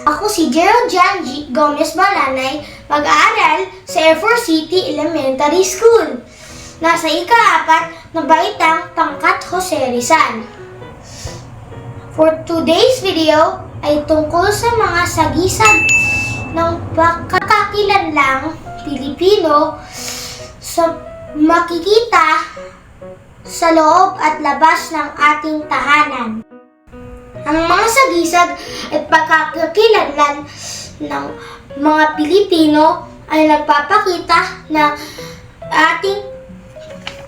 Ako si Gerald Janji Gomez Balanay, mag-aaral sa Air City Elementary School. Nasa ika-4 na baitang Pangkat Jose Rizal. For today's video ay tungkol sa mga sagisag ng pagkakakilanlang Pilipino sa makikita sa loob at labas ng ating tahanan. Ang mga sagisag at pagkakakilanlan ng mga Pilipino ay nagpapakita ng ating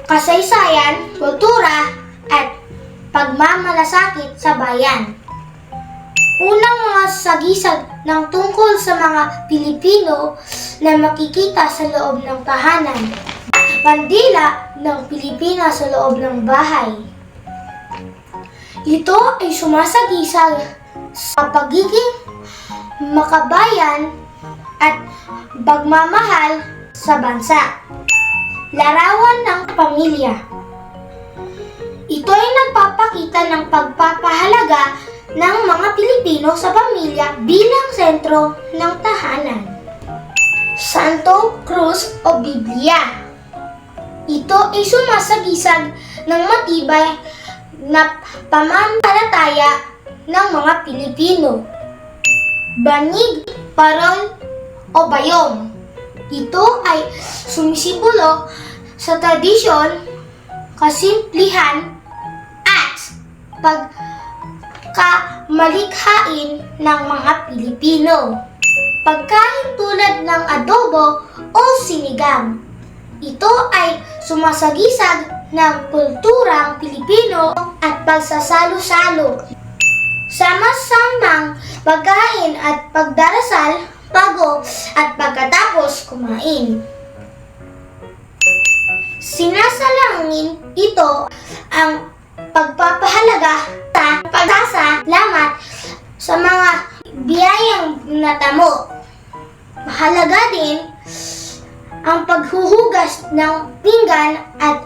kasaysayan, kultura, at pagmamalasakit sa bayan. Unang mga sagisag ng tungkol sa mga Pilipino na makikita sa loob ng tahanan. Bandila ng Pilipinas sa loob ng bahay. Ito ay sumasagisag sa pagiging makabayan at pagmamahal sa bansa. Larawan ng pamilya. Ito ay nagpapakita ng pagpapahalaga ng mga Pilipino sa pamilya bilang sentro ng tahanan. Santo Cruz o Biblia. Ito ay sumasagisag ng matibay na pamanampalataya ng mga Pilipino. Banig, parol o bayong. Ito ay sumisimbolo sa tradisyon, kasimplihan at pagkamalikhain ng mga Pilipino. Pagkain tulad ng adobo o sinigang. Ito ay sumasagisag ng kulturang Pilipino at pagsasalo-salo. Sama-samang pagkain at pagdarasal bago at pagkatapos kumain. Sinasalangin ito ang pagpapahalaga sa pagsasalamat sa mga biyayang natamo. Mahalaga din ang paghuhugas ng pinggan at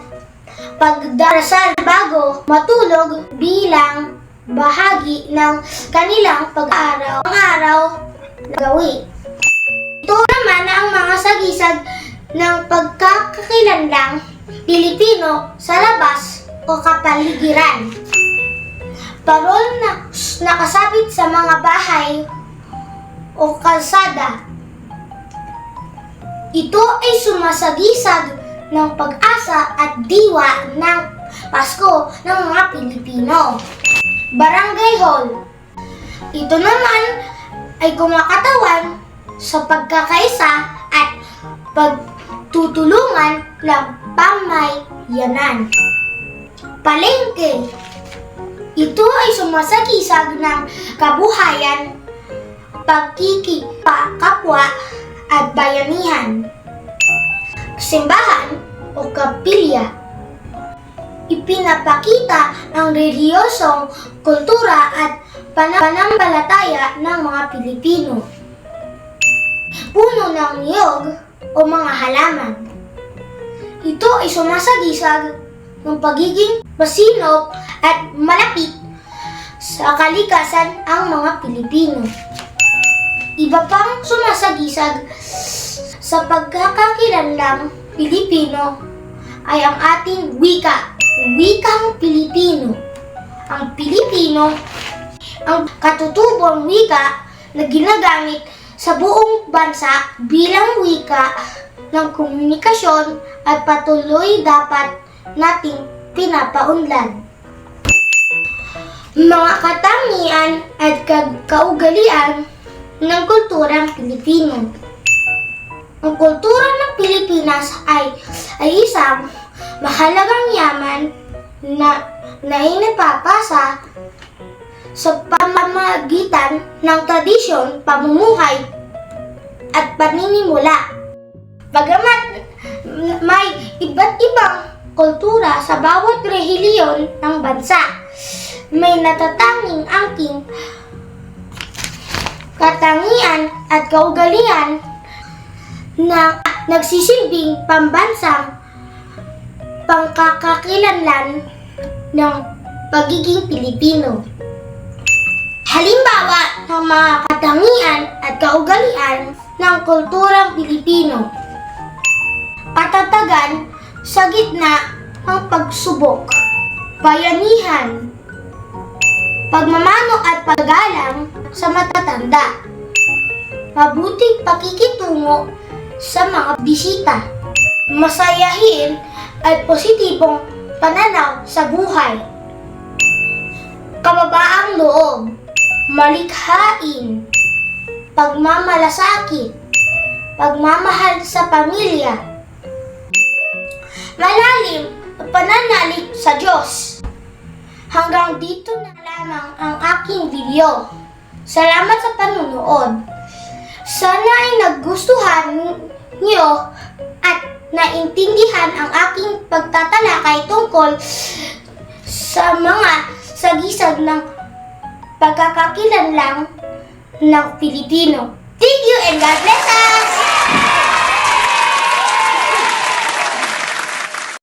pagdarasal bago matulog bilang bahagi ng kanilang pag-araw-araw na gawi. Ito naman ang mga sagisag ng pagkakakilanlang Pilipino sa labas o kapaligiran. Parol na nakasabit sa mga bahay o kalsada. Ito ay sumasagisag ng pag-asa at diwa ng Pasko ng mga Pilipino. Barangay Hall. Ito naman ay kumakatawan sa pagkakaisa at pagtutulungan ng pamayanan. Palengke. Ito ay sumasagisag ng kabuhayan, pagkikipagkapwa at bayanihan. Simbahan o kapilya. Ipinapakita ang relihiyosong kultura at pananampalataya ng mga Pilipino. Puno ng niyog o mga halaman. Ito ay sumasagisag ng pagiging masinop at malapit sa kalikasan ang mga Pilipino. Iba pang sumasagisag sa pagkakakilanlang Pilipino ay ang ating wika, wikang Pilipino. Ang Pilipino, ang katutubong wika na ginagamit sa buong bansa bilang wika ng komunikasyon at patuloy dapat nating pinapaunlad. Mga katangian at kaugalian ng kulturang Pilipino. Ang kultura ng Pilipinas ay isang mahalagang yaman na inapapasa sa pamamagitan ng tradisyon, pamumuhay at paninimula. Bagamat may iba't ibang kultura sa bawat rehiyon ng bansa, may natatanging angking katangian at kaugalian na nagsisilbing pambansang pangkakakilanlan ng pagiging Pilipino. Halimbawa ng mga katangian at kaugalian ng kulturang Pilipino. Katatagan sa gitna ng pagsubok. Bayanihan. Pagmamano at paggalang sa matatanda. Mabuting pakikitungo sa mga bisita. Masayahin at positibong pananaw sa buhay. Kababaang loob. Malikhain. Pagmamalasakit. Pagmamahal sa pamilya. Malalim na pananalig sa Diyos. Hanggang dito na lamang ang aking video. Salamat sa panunood. Sana ay nagustuhan niyo at naintindihan ang aking pagtatalakay tungkol sa mga sagisag ng pagkakakilanlang ng Pilipino. Thank you and God bless us!